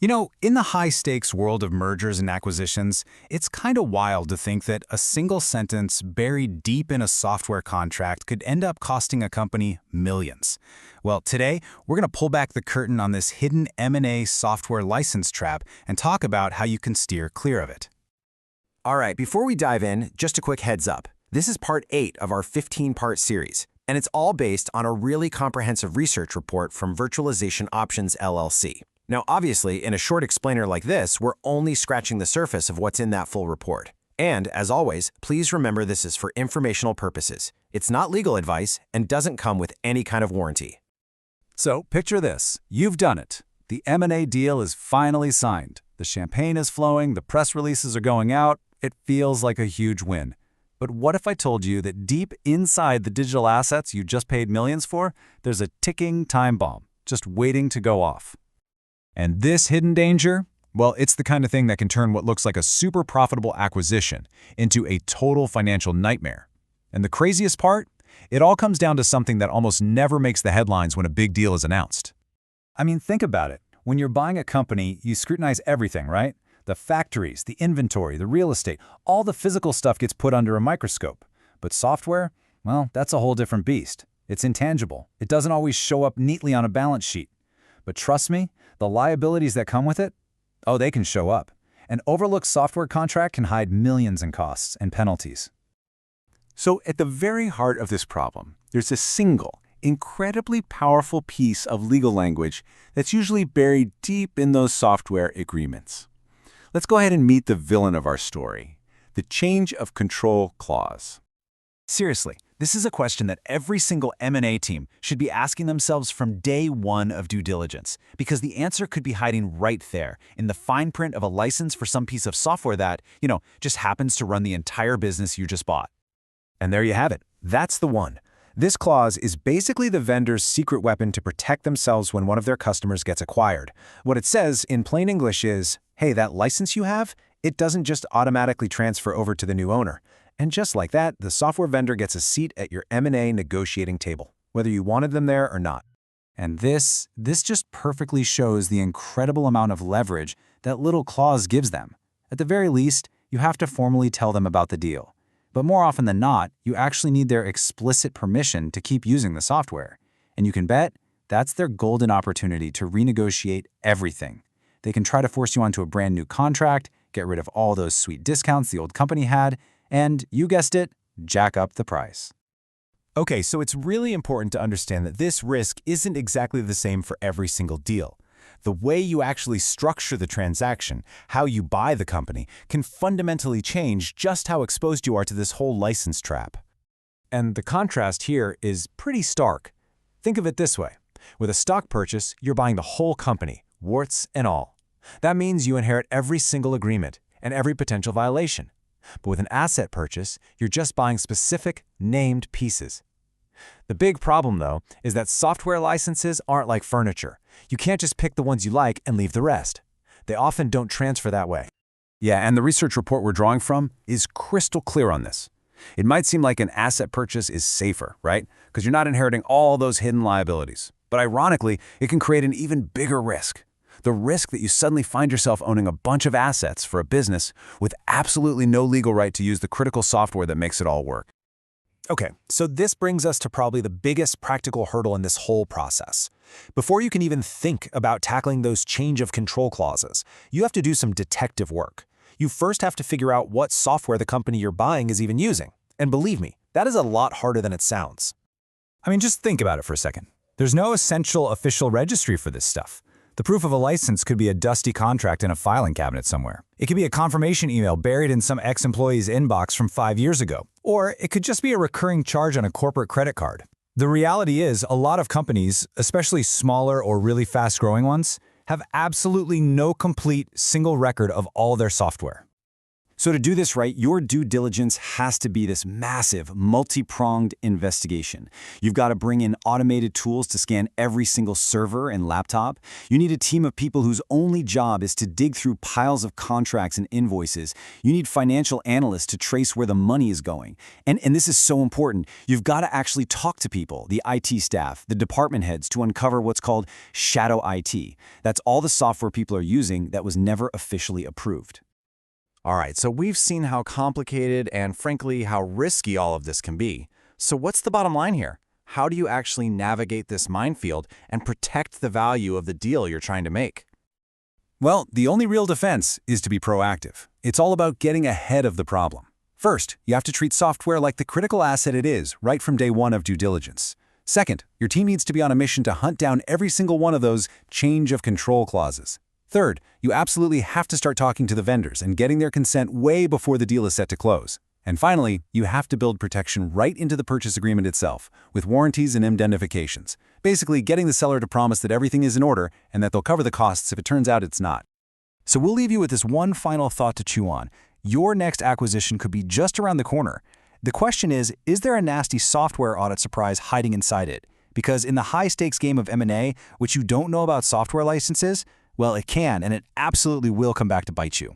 You know, in the high-stakes world of mergers and acquisitions, it's kind of wild to think that a single sentence buried deep in a software contract could end up costing a company millions. Well, today, we're going to pull back the curtain on this hidden M&A software license trap and talk about how you can steer clear of it. All right, before we dive in, just a quick heads up. This is part 8 of our 15-part series, and it's all based on a really comprehensive research report from Virtualization Options LLC. Now, obviously, in a short explainer like this, we're only scratching the surface of what's in that full report. And, as always, please remember this is for informational purposes. It's not legal advice and doesn't come with any kind of warranty. So, picture this. You've done it. The M&A deal is finally signed. The champagne is flowing, the press releases are going out. It feels like a huge win. But what if I told you that deep inside the digital assets you just paid millions for, there's a ticking time bomb, just waiting to go off? And this hidden danger? Well, it's the kind of thing that can turn what looks like a super profitable acquisition into a total financial nightmare. And the craziest part? It all comes down to something that almost never makes the headlines when a big deal is announced. I mean, think about it. When you're buying a company, you scrutinize everything, right? The factories, the inventory, the real estate, all the physical stuff gets put under a microscope. But software? Well, that's a whole different beast. It's intangible. It doesn't always show up neatly on a balance sheet. But trust me, the liabilities that come with it, oh, they can show up. An overlooked software contract can hide millions in costs and penalties. So at the very heart of this problem, there's a single, incredibly powerful piece of legal language that's usually buried deep in those software agreements. Let's go ahead and meet the villain of our story, the change of control clause. Seriously, this is a question that every single M&A team should be asking themselves from day one of due diligence, because the answer could be hiding right there in the fine print of a license for some piece of software that, just happens to run the entire business you just bought. And there you have it. That's the one. This clause is basically the vendor's secret weapon to protect themselves when one of their customers gets acquired. What it says in plain English is, hey, that license you have, it doesn't just automatically transfer over to the new owner. And just like that, the software vendor gets a seat at your M&A negotiating table, whether you wanted them there or not. And this just perfectly shows the incredible amount of leverage that little clause gives them. At the very least, you have to formally tell them about the deal. But more often than not, you actually need their explicit permission to keep using the software. And you can bet that's their golden opportunity to renegotiate everything. They can try to force you onto a brand new contract, get rid of all those sweet discounts the old company had, and, you guessed it, jack up the price. Okay, so it's really important to understand that this risk isn't exactly the same for every single deal. The way you actually structure the transaction, how you buy the company, can fundamentally change just how exposed you are to this whole license trap. And the contrast here is pretty stark. Think of it this way. With a stock purchase, you're buying the whole company, warts and all. That means you inherit every single agreement and every potential violation. But with an asset purchase, you're just buying specific, named pieces. The big problem, though, is that software licenses aren't like furniture. You can't just pick the ones you like and leave the rest. They often don't transfer that way. Yeah, and the research report we're drawing from is crystal clear on this. It might seem like an asset purchase is safer, right? Because you're not inheriting all those hidden liabilities. But ironically, it can create an even bigger risk. The risk that you suddenly find yourself owning a bunch of assets for a business with absolutely no legal right to use the critical software that makes it all work. Okay, so this brings us to probably the biggest practical hurdle in this whole process. Before you can even think about tackling those change of control clauses, you have to do some detective work. You first have to figure out what software the company you're buying is even using. And believe me, that is a lot harder than it sounds. I mean, just think about it for a second. There's no essential official registry for this stuff. The proof of a license could be a dusty contract in a filing cabinet somewhere. It could be a confirmation email buried in some ex-employee's inbox from 5 years ago. Or it could just be a recurring charge on a corporate credit card. The reality is, a lot of companies, especially smaller or really fast-growing ones, have absolutely no complete single record of all their software. So to do this right, your due diligence has to be this massive, multi-pronged investigation. You've got to bring in automated tools to scan every single server and laptop. You need a team of people whose only job is to dig through piles of contracts and invoices. You need financial analysts to trace where the money is going. And this is so important. You've got to actually talk to people, the IT staff, the department heads, to uncover what's called shadow IT. That's all the software people are using that was never officially approved. All right, so we've seen how complicated and, frankly, how risky all of this can be. So what's the bottom line here? How do you actually navigate this minefield and protect the value of the deal you're trying to make? Well, the only real defense is to be proactive. It's all about getting ahead of the problem. First, you have to treat software like the critical asset it is right from day one of due diligence. Second, your team needs to be on a mission to hunt down every single one of those change of control clauses. Third, you absolutely have to start talking to the vendors and getting their consent way before the deal is set to close. And finally, you have to build protection right into the purchase agreement itself, with warranties and indemnifications. Basically, getting the seller to promise that everything is in order and that they'll cover the costs if it turns out it's not. So we'll leave you with this one final thought to chew on. Your next acquisition could be just around the corner. The question is there a nasty software audit surprise hiding inside it? Because in the high-stakes game of M&A, which you don't know about software licenses, well, it can, and it absolutely will come back to bite you.